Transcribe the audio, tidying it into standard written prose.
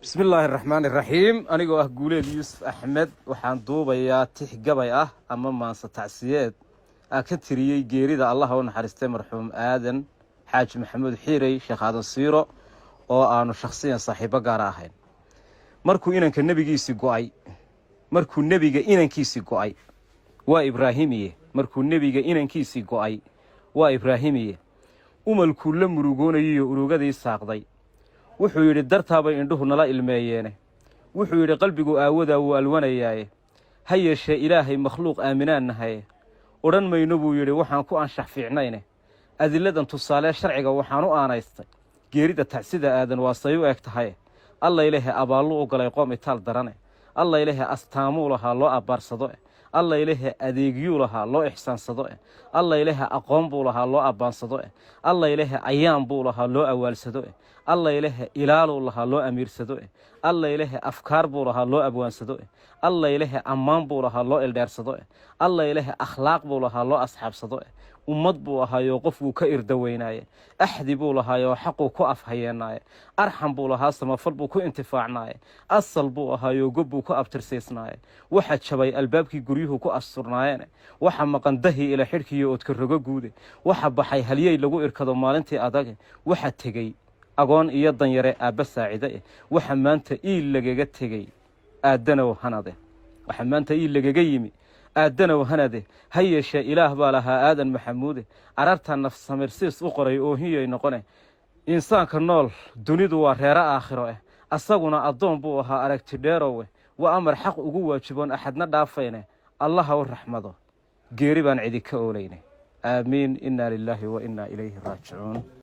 بسم الله الرحمن الرحيم أنا جو أقول يوسف أحمد وحان دوبيا تحجبي أما ما ستعسيات أكتري جيري ده الله ونحرسته مرحوم آدم حاج محمود حيري شيخ هذا السيرة أو أنا شخصيا صاحبة قراهن مركو إنن كالنبي جيسي قاي مركو النبي جا إنن كيسي قاي وإبراهيمية مركو النبي جا إنن كيسي قاي وإبراهيمية الكل مروجون يروجا دي ساقدي wuxuu yiri dartaaba indhuhu nala ilmeeyeen wuxuu yiri qalbigu aawada uu alwanayay hayeeshe ilaahay makhluuq aaminaanahay oran mayno buu yiri waxaan ku anshax fiicnayne adiladan tusaale sharciga waxaan u aanaystay geerida tacsida aadan waasay u egtahay alla ilaahay abaallu u galay qoom itaal darane alla ilaahay astaamu laha loo abaarsado alla ilaahay adeegyo laha loo ihsaansado alla ilaahay aqoon buu laha loo abaansado alla ilaahay ayaan buu laha loo awaalsado alla ilaahay ilaalu laha loo amiirsado alla ilaahay afkaar buu laha loo abwaansado alla ilaahay ammaan buu laha loo eldheersado alla ilaahay akhlaaq buu laha loo asxaabsado ummad buu ahaayo qofku ka irdaweynaaye axdi buu lahaayo xaqu ku afhayeenaaye arxam buu lahaa samafal buu ku intifaacnaaye asal buu ahaayo gob buu ku abtirsaysnaaye waxa jabay albaabkii guryuhu ku asturnaayeen waxa maqan dahi ila xirkiyo oodka rogo guude waxa baxay haliyay lagu irkado maalintii adag waxa tagay agoon iyo danyare aaba saacide waxa maanta lagaga tagay aadana hanade waxa maanta lagaga yimi aadana hanade hayeeshe ilaah baa lahaa aadan maxamuud ararta nafs samirsiis u qoray oo hiyay noqone insaanka nool dunidu waa reera aakhiro asaguna adoon buu ahaa aragti dheerowe waa amar xaq ugu waajiboon axadna dhaafayne allaha u raxmado geeri baan cidi ka oolayne aamiin inna lillahi wa inna ilayhi raaji'uun